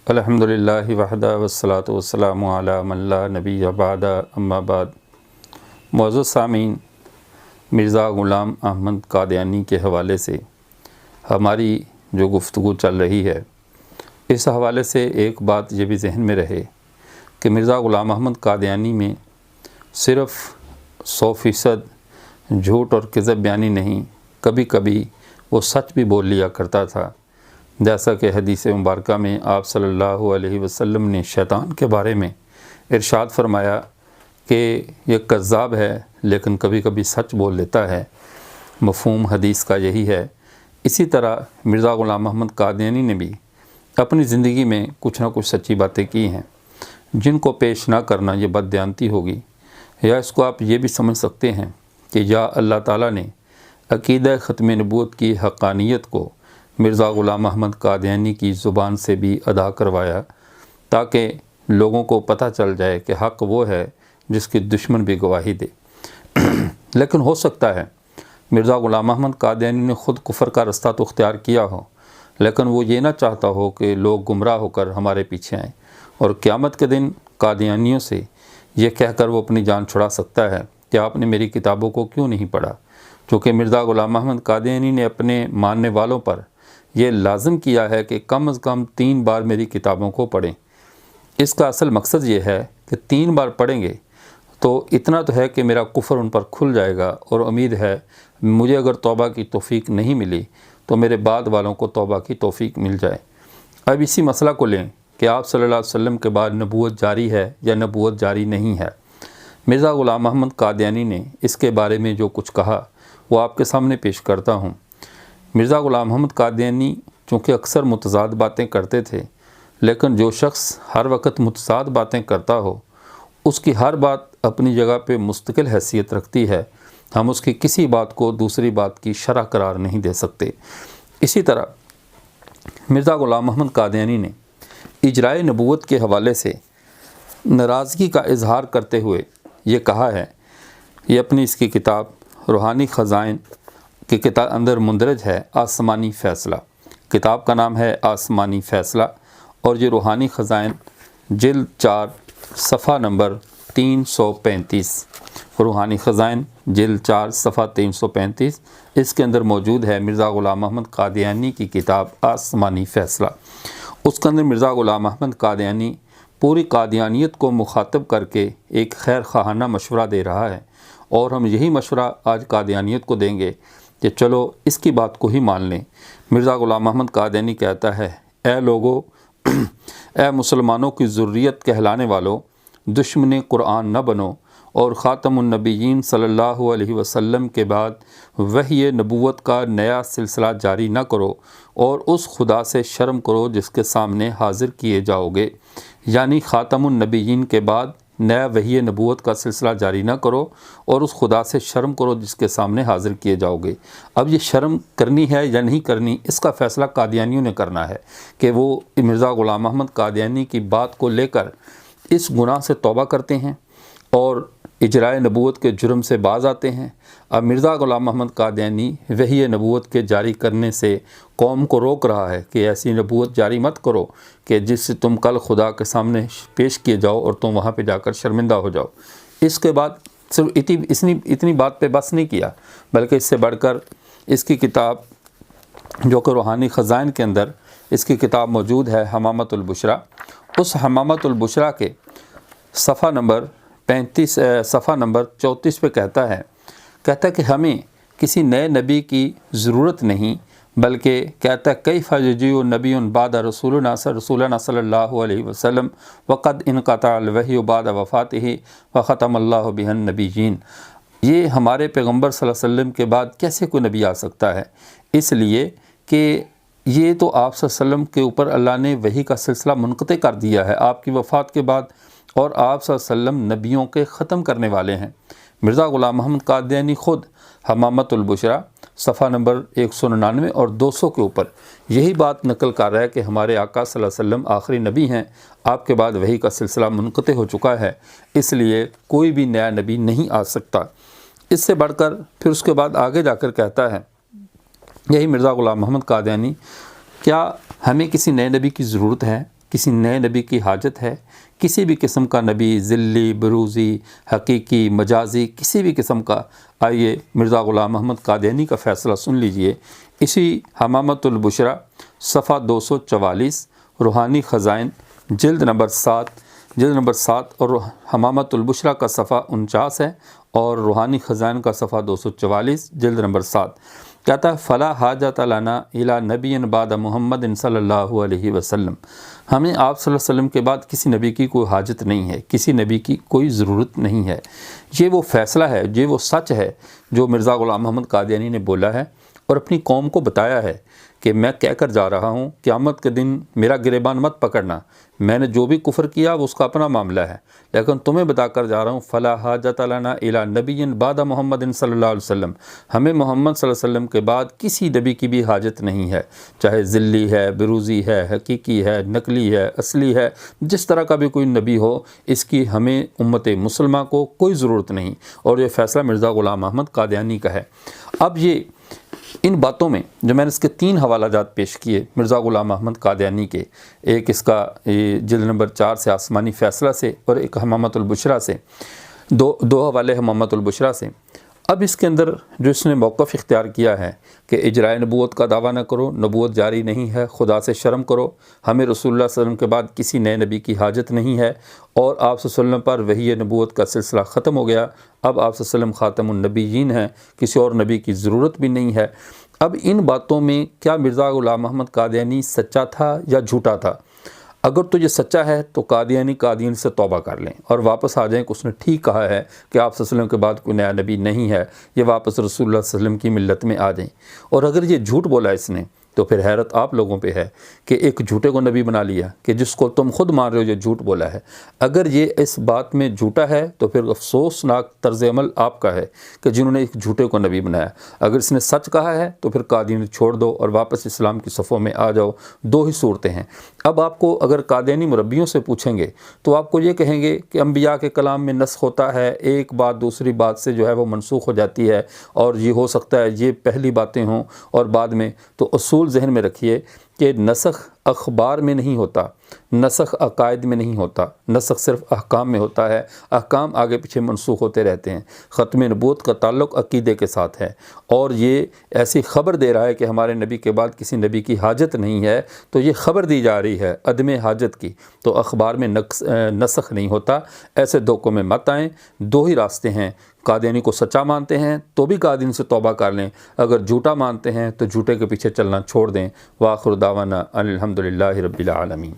الحمدللہ وحدہ والصلاۃ والسلام علی من لا نبی بعد اما بعد۔ معزز سامعین، مرزا غلام احمد قادیانی کے حوالے سے ہماری جو گفتگو چل رہی ہے، اس حوالے سے ایک بات یہ بھی ذہن میں رہے کہ مرزا غلام احمد قادیانی میں صرف 100% جھوٹ اور کذب بیانی نہیں، کبھی کبھی وہ سچ بھی بول لیا کرتا تھا، جیسا کہ حدیث مبارکہ میں آپ صلی اللہ علیہ وسلم نے شیطان کے بارے میں ارشاد فرمایا کہ یہ کذاب ہے لیکن کبھی کبھی سچ بول لیتا ہے۔ مفہوم حدیث کا یہی ہے۔ اسی طرح مرزا غلام احمد قادیانی نے بھی اپنی زندگی میں کچھ نہ کچھ سچی باتیں کی ہیں، جن کو پیش نہ کرنا یہ بددیانتی ہوگی، یا اس کو آپ یہ بھی سمجھ سکتے ہیں کہ یا اللہ تعالیٰ نے عقیدہ ختم نبوت کی حقانیت کو مرزا غلام احمد قادیانی کی زبان سے بھی ادا کروایا، تاکہ لوگوں کو پتہ چل جائے کہ حق وہ ہے جس کی دشمن بھی گواہی دے۔ لیکن ہو سکتا ہے مرزا غلام احمد قادیانی نے خود کفر کا رستہ تو اختیار کیا ہو، لیکن وہ یہ نہ چاہتا ہو کہ لوگ گمراہ ہو کر ہمارے پیچھے آئیں، اور قیامت کے دن قادیانیوں سے یہ کہہ کر وہ اپنی جان چھڑا سکتا ہے کہ آپ نے میری کتابوں کو کیوں نہیں پڑھا، چونکہ مرزا غلام احمد قادیانی نے اپنے ماننے والوں پر یہ لازم کیا ہے کہ کم از کم 3 بار میری کتابوں کو پڑھیں۔ اس کا اصل مقصد یہ ہے کہ 3 بار پڑھیں گے تو اتنا تو ہے کہ میرا کفر ان پر کھل جائے گا، اور امید ہے مجھے اگر توبہ کی توفیق نہیں ملی تو میرے بعد والوں کو توبہ کی توفیق مل جائے۔ اب اسی مسئلہ کو لیں کہ آپ صلی اللہ علیہ وسلم کے بعد نبوت جاری ہے یا نبوت جاری نہیں ہے۔ مرزا غلام احمد قادیانی نے اس کے بارے میں جو کچھ کہا وہ آپ کے سامنے پیش کرتا ہوں۔ مرزا غلام احمد قادیانی چونکہ اکثر متضاد باتیں کرتے تھے، لیکن جو شخص ہر وقت متضاد باتیں کرتا ہو، اس کی ہر بات اپنی جگہ پہ مستقل حیثیت رکھتی ہے۔ ہم اس کی کسی بات کو دوسری بات کی شرح قرار نہیں دے سکتے۔ اسی طرح مرزا غلام احمد قادیانی نے اجرائے نبوت کے حوالے سے ناراضگی کا اظہار کرتے ہوئے یہ کہا ہے، یہ اپنی اس کی کتاب روحانی خزائن کے کتاب اندر مندرج ہے، آسمانی فیصلہ۔ کتاب کا نام ہے آسمانی فیصلہ، اور یہ روحانی خزائن جلد 4 صفحہ نمبر 335، روحانی خزائن جلد 4 صفحہ 335، اس کے اندر موجود ہے مرزا غلام احمد قادیانی کی کتاب آسمانی فیصلہ۔ اس کے اندر مرزا غلام احمد قادیانی پوری قادیانیت کو مخاطب کر کے ایک خیر خواہانہ مشورہ دے رہا ہے، اور ہم یہی مشورہ آج قادیانیت کو دیں گے کہ چلو اس کی بات کو ہی مان لیں۔ مرزا غلام احمد قادیانی کہتا ہے، اے لوگو، اے مسلمانوں کی ذریت کہلانے والو، دشمن قرآن نہ بنو، اور خاتم النبیین صلی اللہ علیہ وسلم کے بعد وحی نبوت کا نیا سلسلہ جاری نہ کرو، اور اس خدا سے شرم کرو جس کے سامنے حاضر کیے جاؤ گے۔ یعنی خاتم النبیین کے بعد نیا وحی نبوت کا سلسلہ جاری نہ کرو، اور اس خدا سے شرم کرو جس کے سامنے حاضر کیے جاؤ گے۔ اب یہ شرم کرنی ہے یا نہیں کرنی، اس کا فیصلہ قادیانیوں نے کرنا ہے کہ وہ مرزا غلام احمد قادیانی کی بات کو لے کر اس گناہ سے توبہ کرتے ہیں اور اجرائے نبوت کے جرم سے باز آتے ہیں۔ اب مرزا غلام احمد قادیانی وحی نبوت کے جاری کرنے سے قوم کو روک رہا ہے کہ ایسی نبوت جاری مت کرو کہ جس سے تم کل خدا کے سامنے پیش کیے جاؤ اور تم وہاں پہ جا کر شرمندہ ہو جاؤ۔ اس کے بعد صرف اتنی بات پہ بس نہیں کیا، بلکہ اس سے بڑھ کر اس کی کتاب جو کہ روحانی خزائن کے اندر اس کی کتاب موجود ہے، حمامۃ البشریٰ، اس حمامۃ البشریٰ کے صفحہ نمبر 34 پہ کہتا ہے کہ ہمیں کسی نئے نبی کی ضرورت نہیں، بلکہ کہتا ہے کیف یجیء نبی بعد رسولنا صلی اللہ علیہ وسلم وقد انقطع الوحی بعد وفاتہ وختم اللہ بہ النبیین۔ یہ ہمارے پیغمبر صلی اللہ علیہ وسلم کے بعد کیسے کوئی نبی آ سکتا ہے؟ اس لیے کہ یہ تو آپ صلی اللہ علیہ وسلم کے اوپر اللہ نے وحی کا سلسلہ منقطع کر دیا ہے آپ کی وفات کے بعد، اور آپ صلی اللہ علیہ وسلم نبیوں کے ختم کرنے والے ہیں۔ مرزا غلام احمد قادیانی خود حمامۃ البشریٰ صفحہ نمبر 199 اور 200 کے اوپر یہی بات نقل کر رہا ہے کہ ہمارے آقا صلی اللہ علیہ وسلم آخری نبی ہیں، آپ کے بعد وحی کا سلسلہ منقطع ہو چکا ہے، اس لیے کوئی بھی نیا نبی نہیں آ سکتا۔ اس سے بڑھ کر پھر اس کے بعد آگے جا کر کہتا ہے یہی مرزا غلام احمد قادیانی، کیا ہمیں کسی نئے نبی کی ضرورت ہے کسی نئے نبی کی حاجت ہے؟ کسی بھی قسم کا نبی، ذلی، بروزی، حقیقی، مجازی، کسی بھی قسم کا، آئیے مرزا غلام محمد قادیانی کا فیصلہ سن لیجئے۔ اسی حمامۃ البشریٰ صفحہ 244، روحانی خزائن جلد نمبر 7 اور حمامۃ البشریٰ کا صفحہ 49 ہے، اور روحانی خزائن کا صفحہ 244 جلد نمبر 7 کہتا ہے فلا حاجت لنا الی نبی بعد محمد صلی اللہ علیہ وسلم، ہمیں آپ صلی اللہ علیہ وسلم کے بعد کسی نبی کی کوئی حاجت نہیں ہے، کسی نبی کی کوئی ضرورت نہیں ہے۔ یہ وہ فیصلہ ہے، یہ وہ سچ ہے جو مرزا غلام محمد قادیانی نے بولا ہے اور اپنی قوم کو بتایا ہے کہ میں کہہ کر جا رہا ہوں قیامت کے دن میرا گریبان مت پکڑنا، میں نے جو بھی کفر کیا وہ اس کا اپنا معاملہ ہے، لیکن تمہیں بتا کر جا رہا ہوں فلا حاجت لنا الی نبی بعد محمد صلی اللہ علیہ وسلم، ہمیں محمد صلی اللہ علیہ وسلم کے بعد کسی نبی کی بھی حاجت نہیں ہے، چاہے ذلی ہے، بروزی ہے، حقیقی ہے، نقلی ہے، اصلی ہے، جس طرح کا بھی کوئی نبی ہو، اس کی ہمیں امت مسلمہ کو کوئی ضرورت نہیں۔ اور یہ فیصلہ مرزا غلام احمد قادیانی کا ہے۔ اب یہ ان باتوں میں جو میں نے اس کے 3 حوالہ جات پیش کیے مرزا غلام احمد قادیانی کے، ایک اس کا جلد نمبر 4 سے آسمانی فیصلہ سے، اور ایک حمامۃ البشریٰ سے، دو حوالے حمامۃ البشریٰ سے۔ اب اس کے اندر جو اس نے موقف اختیار کیا ہے کہ اجرائے نبوت کا دعویٰ نہ کرو، نبوت جاری نہیں ہے، خدا سے شرم کرو، ہمیں رسول اللہ صلی اللہ علیہ وسلم کے بعد کسی نئے نبی کی حاجت نہیں ہے، اور آپ صلی اللہ علیہ وسلم پر وحی نبوت کا سلسلہ ختم ہو گیا، اب آپ صلی اللہ علیہ وسلم خاتم النبیین ہیں، کسی اور نبی کی ضرورت بھی نہیں ہے۔ اب ان باتوں میں کیا مرزا غلام محمد قادیانی سچا تھا یا جھوٹا تھا؟ اگر تو یہ سچا ہے تو قادیانی سے توبہ کر لیں اور واپس آ جائیں کہ اس نے ٹھیک کہا ہے کہ آپ صلی اللہ علیہ وسلم کے بعد کوئی نیا نبی نہیں ہے، یہ واپس رسول اللہ صلی اللہ علیہ وسلم کی ملت میں آ جائیں۔ اور اگر یہ جھوٹ بولا اس نے تو پھر حیرت آپ لوگوں پہ ہے کہ ایک جھوٹے کو نبی بنا لیا کہ جس کو تم خود مان رہے ہو یہ جھوٹ بولا ہے۔ اگر یہ اس بات میں جھوٹا ہے تو پھر افسوسناک طرز عمل آپ کا ہے کہ جنہوں نے ایک جھوٹے کو نبی بنایا۔ اگر اس نے سچ کہا ہے تو پھر قادیانی چھوڑ دو اور واپس اسلام کی صفوں میں آ جاؤ۔ 2 ہی صورتیں ہیں۔ اب آپ کو اگر قادیانی مربیوں سے پوچھیں گے تو آپ کو یہ کہیں گے کہ انبیاء کے کلام میں نسخ ہوتا ہے، ایک بات دوسری بات سے جو ہے وہ منسوخ ہو جاتی ہے، اور یہ ہو سکتا ہے یہ پہلی باتیں ہوں اور بعد میں۔ تو اصول ذہن میں رکھیے کہ نسخ اخبار میں نہیں ہوتا، نسخ عقائد میں نہیں ہوتا، نسخ صرف احکام میں ہوتا ہے، احکام آگے پیچھے منسوخ ہوتے رہتے ہیں۔ ختم نبوت کا تعلق عقیدے کے ساتھ ہے، اور یہ ایسی خبر دے رہا ہے کہ ہمارے نبی کے بعد کسی نبی کی حاجت نہیں ہے، تو یہ خبر دی جا رہی ہے عدم حاجت کی، تو اخبار میں نسخ نہیں ہوتا۔ ایسے دھوکوں میں مت آئیں۔ 2 ہی راستے ہیں، قادیانی کو سچا مانتے ہیں تو بھی قادیانی سے توبہ کر لیں، اگر جھوٹا مانتے ہیں تو جھوٹے کے پیچھے چلنا چھوڑ دیں۔ وآخر دعوانا ان الحمدللہ رب العالمین۔